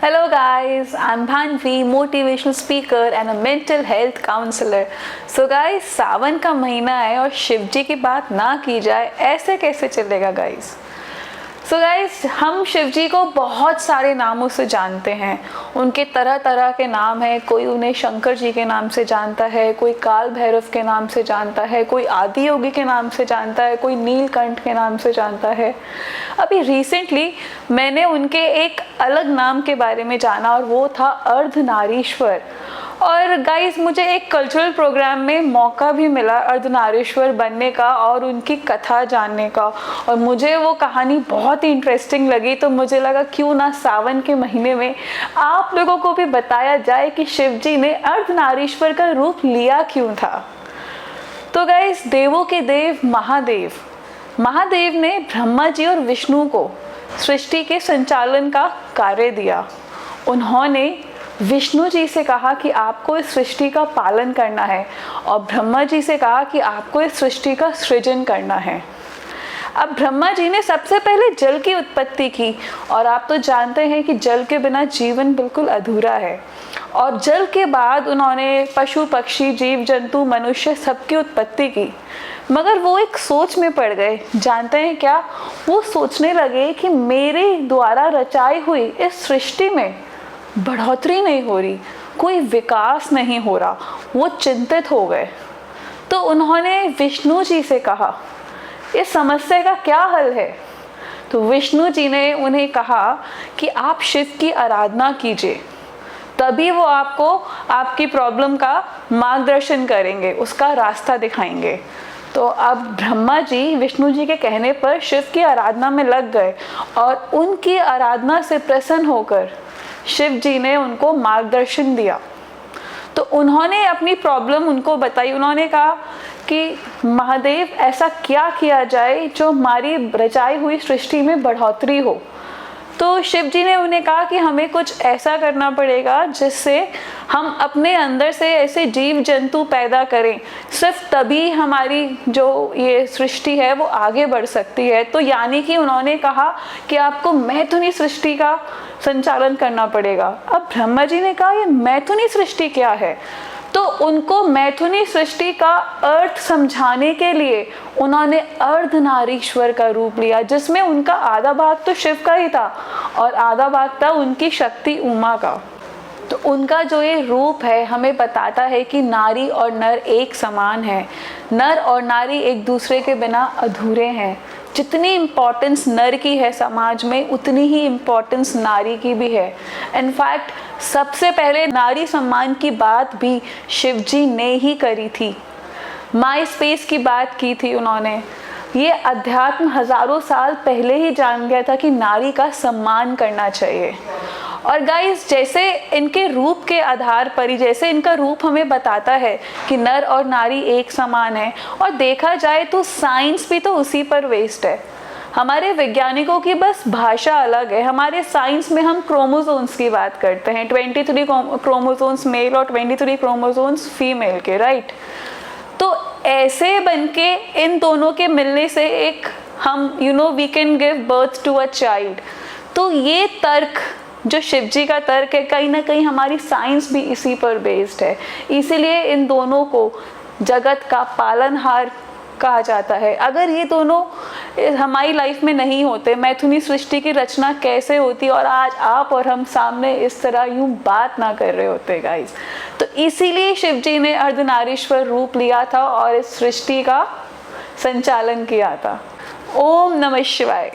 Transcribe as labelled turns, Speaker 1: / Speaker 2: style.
Speaker 1: Hello guys, I'm Bhanvi, motivational speaker and a mental health counselor. So guys, सावन का महीना है और शिव जी की बात ना की जाए ऐसे कैसे चलेगा गाइस। सो गाइस, हम शिव जी को बहुत सारे नामों से जानते हैं। उनके तरह तरह के नाम हैं। कोई उन्हें शंकर जी के नाम से जानता है, कोई काल भैरव के नाम से जानता है, कोई आदि योगी के नाम से जानता है, कोई नीलकंठ के नाम से जानता है। अभी रिसेंटली मैंने उनके एक अलग नाम के बारे में जाना और वो था अर्धनारीश्वर। और गाइस, मुझे एक कल्चरल प्रोग्राम में मौका भी मिला अर्धनारीश्वर बनने का और उनकी कथा जानने का, और मुझे वो कहानी बहुत ही इंटरेस्टिंग लगी। तो मुझे लगा क्यों ना सावन के महीने में आप लोगों को भी बताया जाए कि शिव जी ने अर्धनारीश्वर का रूप लिया क्यों था। तो गाइस, देवों के देव महादेव ने ब्रह्मा जी और विष्णु को सृष्टि के संचालन का कार्य दिया। उन्होंने विष्णु जी से कहा कि आपको इस सृष्टि का पालन करना है और ब्रह्मा जी से कहा कि आपको इस सृष्टि का सृजन करना है। अब ब्रह्मा जी ने सबसे पहले जल की उत्पत्ति की, और आप तो जानते हैं कि जल के बिना जीवन बिल्कुल अधूरा है। और जल के बाद उन्होंने पशु पक्षी जीव जंतु मनुष्य सबकी उत्पत्ति की। मगर वो एक सोच में पड़ गए। जानते हैं क्या? वो सोचने लगे कि मेरे द्वारा रचाई हुई इस सृष्टि में बढ़ोतरी नहीं हो रही, कोई विकास नहीं हो रहा। वो चिंतित हो गए। तो उन्होंने विष्णु जी से कहा, इस समस्या का क्या हल है? तो विष्णु जी ने उन्हें कहा कि आप शिव की आराधना कीजिए, तभी वो आपको आपकी प्रॉब्लम का मार्गदर्शन करेंगे, उसका रास्ता दिखाएंगे। तो अब ब्रह्मा जी विष्णु जी के कहने पर शिव की आराधना में लग गए, और उनकी आराधना से प्रसन्न होकर शिव जी ने उनको मार्गदर्शन दिया। तो उन्होंने अपनी प्रॉब्लम उनको बताई। उन्होंने कहा कि महादेव, ऐसा क्या किया जाए जो हमारी रचाई हुई सृष्टि में बढ़ोतरी हो। तो शिव जी ने उन्हें कहा कि हमें कुछ ऐसा करना पड़ेगा जिससे हम अपने अंदर से ऐसे जीव जंतु पैदा करें, सिर्फ तभी हमारी जो ये सृष्टि है वो आगे बढ़ सकती है। तो यानी कि उन्होंने कहा कि आपको मैथुनी सृष्टि का संचालन करना पड़ेगा। अब ब्रह्मा जी ने कहा, ये मैथुनी सृष्टि क्या है? तो उनको मैथुनी सृष्टि का अर्थ समझाने के लिए उन्होंने अर्धनारीश्वर का रूप लिया, जिसमें उनका आधा भाग तो शिव का ही था और आधा भाग था उनकी शक्ति उमा का। तो उनका जो ये रूप है हमें बताता है कि नारी और नर एक समान है। नर और नारी एक दूसरे के बिना अधूरे हैं। जितनी इम्पोर्टेंस नर की है समाज में, उतनी ही इम्पोर्टेंस नारी की भी है। इनफैक्ट सबसे पहले नारी सम्मान की बात भी शिव जी ने ही करी थी। माई स्पेस की बात की थी उन्होंने। ये अध्यात्म हजारों साल पहले ही जान गया था कि नारी का सम्मान करना चाहिए। और गाइस, जैसे इनके रूप के आधार पर ही, जैसे इनका रूप हमें बताता है कि नर और नारी एक समान है, और देखा जाए तो साइंस भी तो उसी पर बेस्ड है। हमारे वैज्ञानिकों की बस भाषा अलग है। हमारे साइंस में हम क्रोमोसोम्स की बात करते हैं, 23 क्रोमोसोम्स मेल और 23 क्रोमोसोम्स फीमेल के, राइट? तो ऐसे बनके इन दोनों के मिलने से एक हम we can give birth to a child. तो ये तर्क जो शिव जी का तर्क है, कहीं ना कहीं हमारी साइंस भी इसी पर बेस्ड है। इसीलिए इन दोनों को जगत का पालनहार कहा जाता है। अगर ये दोनों हमारी लाइफ में नहीं होते, मैथुनी सृष्टि की रचना कैसे होती, और आज आप और हम सामने इस तरह यूं बात ना कर रहे होते गाइस। तो इसीलिए शिव जी ने अर्धनारीश्वर रूप लिया था और इस सृष्टि का संचालन किया था। ओम नमः शिवाय।